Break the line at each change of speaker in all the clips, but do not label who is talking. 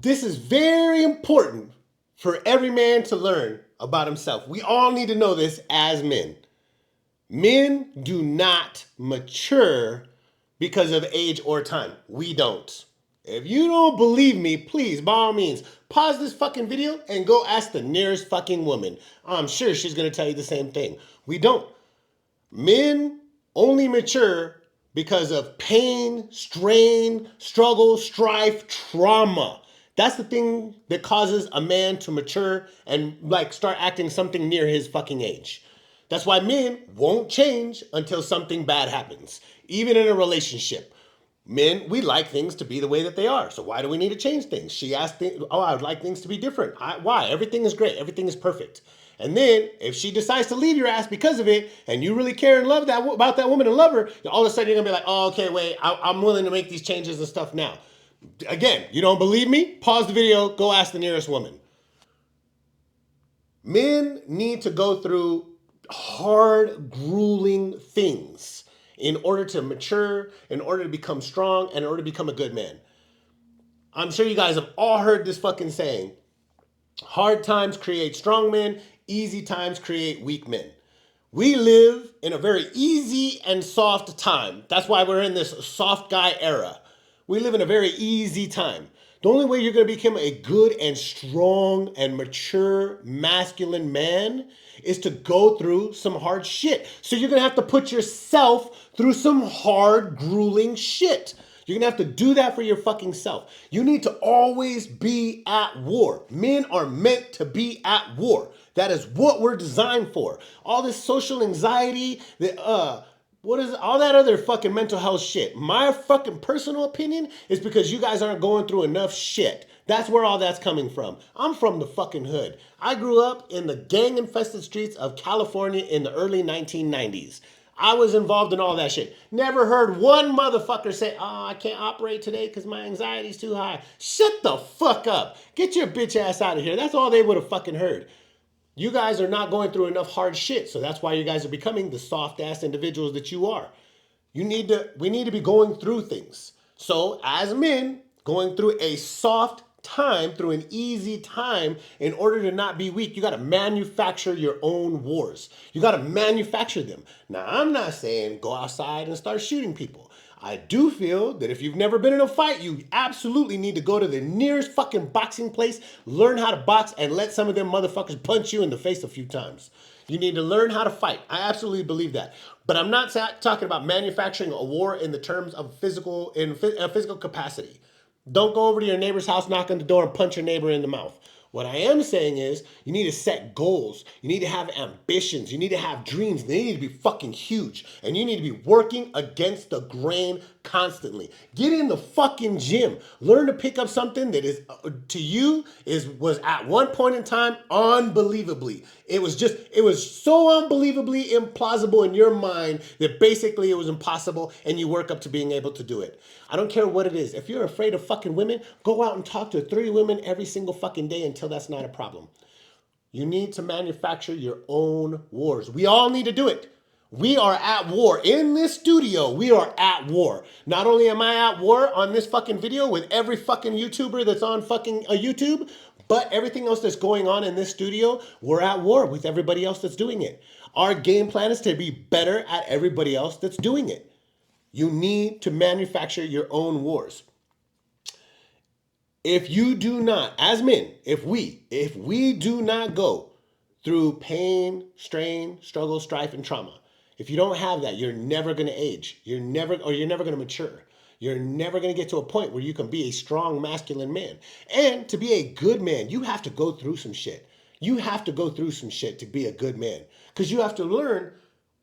This is very important for every man to learn about himself. We all need to know this as men. Men do not mature because of age or time. We don't. If you don't believe me, please, by all means, pause this fucking video and go ask the nearest fucking woman. I'm sure she's going to tell you the same thing. We don't. Men only mature because of pain, strain, struggle, strife, trauma. That's the thing that causes a man to mature and like start acting something near his fucking age. That's why men won't change until something bad happens. Even in a relationship. Men, we like things to be the way that they are. So why do we need to change things? She asked, I would like things to be different. Why? Everything is great. Everything is perfect. And then if she decides to leave your ass because of it, and you really care and love that about that woman and love her, all of a sudden you're gonna be like, oh, okay, wait, I'm willing to make these changes and stuff now. Again, you don't believe me? Pause the video, go ask the nearest woman. Men need to go through hard, grueling things in order to mature, in order to become strong, and in order to become a good man. I'm sure you guys have all heard this fucking saying. Hard times create strong men, easy times create weak men. We live in a very easy and soft time. That's why we're in this soft guy era. We live in a very easy time. The only way you're going to become a good and strong and mature masculine man is to go through some hard shit. So you're going to have to put yourself through some hard, grueling shit. You're going to have to do that for your fucking self. You need to always be at war. Men are meant to be at war. That is what we're designed for. All this social anxiety, what is all that other fucking mental health shit? My fucking personal opinion is because you guys aren't going through enough shit. That's where all that's coming from. I'm from the fucking hood. I grew up in the gang-infested streets of California in the early 1990s. I was involved in all that shit. Never heard one motherfucker say, oh, I can't operate today because my anxiety's too high. Shut the fuck up. Get your bitch ass out of here. That's all they would have fucking heard. You guys are not going through enough hard shit, so that's why you guys are becoming the soft-ass individuals that you are. We need to be going through things. So as men, going through a soft time, through an easy time, in order to not be weak, you got to manufacture your own wars. You got to manufacture them. Now, I'm not saying go outside and start shooting people. I do feel that if you've never been in a fight, you absolutely need to go to the nearest fucking boxing place, learn how to box, and let some of them motherfuckers punch you in the face a few times. You need to learn how to fight. I absolutely believe that. But I'm not talking about manufacturing a war in the terms of physical capacity. Don't go over to your neighbor's house, knock on the door, and punch your neighbor in the mouth. What I am saying is you need to set goals. You need to have ambitions. You need to have dreams. They need to be fucking huge. And you need to be working against the grain constantly. Get in the fucking gym. Learn to pick up something that is to you was at one point in time unbelievably. It was so unbelievably implausible in your mind that basically it was impossible, and you work up to being able to do it. I don't care what it is. If you're afraid of fucking women, go out and talk to 3 women every single fucking day until that's not a problem. You need to manufacture your own wars. We all need to do it. We are at war. In this studio, we are at war. Not only am I at war on this fucking video with every fucking YouTuber that's on fucking YouTube, but everything else that's going on in this studio, we're at war with everybody else that's doing it. Our game plan is to be better at everybody else that's doing it. You need to manufacture your own wars. If you do not, as men, if we do not go through pain, strain, struggle, strife, and trauma, if you don't have that, you're never going to age. You're never going to mature. You're never going to get to a point where you can be a strong masculine man. And to be a good man, you have to go through some shit. You have to go through some shit to be a good man. Because you have to learn,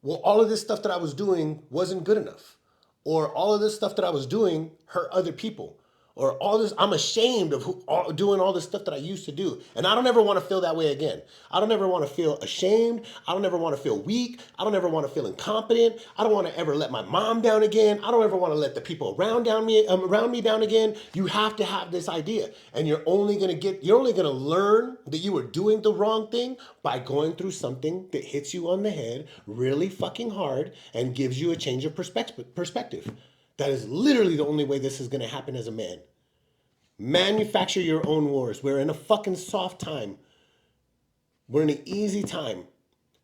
well, all of this stuff that I was doing wasn't good enough. Or all of this stuff that I was doing hurt other people. Or all this, I'm ashamed of doing all this stuff that I used to do. And I don't ever want to feel that way again. I don't ever want to feel ashamed. I don't ever want to feel weak. I don't ever want to feel incompetent. I don't want to ever let my mom down again. I don't ever want to let the people around me down again. You have to have this idea. And you're only going to learn that you were doing the wrong thing by going through something that hits you on the head really fucking hard and gives you a change of perspective. That is literally the only way this is going to happen as a man. Manufacture your own wars. We're in a fucking soft time. We're in an easy time.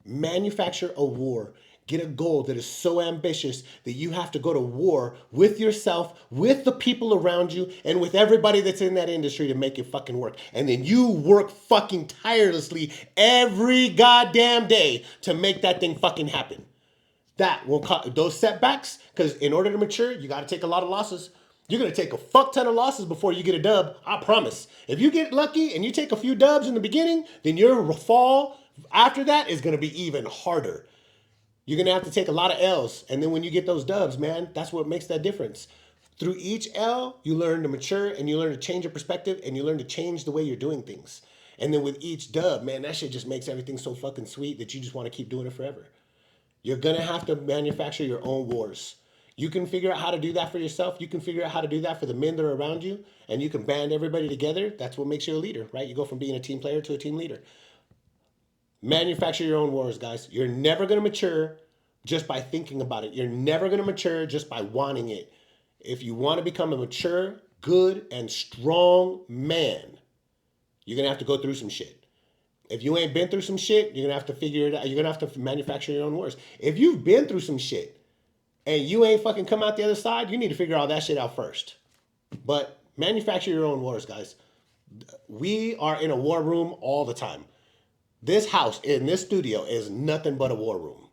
Manufacture a war. Get a goal that is so ambitious that you have to go to war with yourself, with the people around you, and with everybody that's in that industry to make it fucking work. And then you work fucking tirelessly every goddamn day to make that thing fucking happen. That will cause those setbacks, because in order to mature, you got to take a lot of losses. You're going to take a fuck ton of losses before you get a dub. I promise. If you get lucky and you take a few dubs in the beginning, then your fall after that is going to be even harder. You're going to have to take a lot of L's. And then when you get those dubs, man, that's what makes that difference. Through each L, you learn to mature and you learn to change your perspective and you learn to change the way you're doing things. And then with each dub, man, that shit just makes everything so fucking sweet that you just want to keep doing it forever. You're going to have to manufacture your own wars. You can figure out how to do that for yourself. You can figure out how to do that for the men that are around you. And you can band everybody together. That's what makes you a leader, right? You go from being a team player to a team leader. Manufacture your own wars, guys. You're never going to mature just by thinking about it. You're never going to mature just by wanting it. If you want to become a mature, good, and strong man, you're going to have to go through some shit. If you ain't been through some shit, you're going to have to figure it out. You're going to have to manufacture your own wars. If you've been through some shit and you ain't fucking come out the other side, you need to figure all that shit out first. But manufacture your own wars, guys. We are in a war room all the time. This house in this studio is nothing but a war room.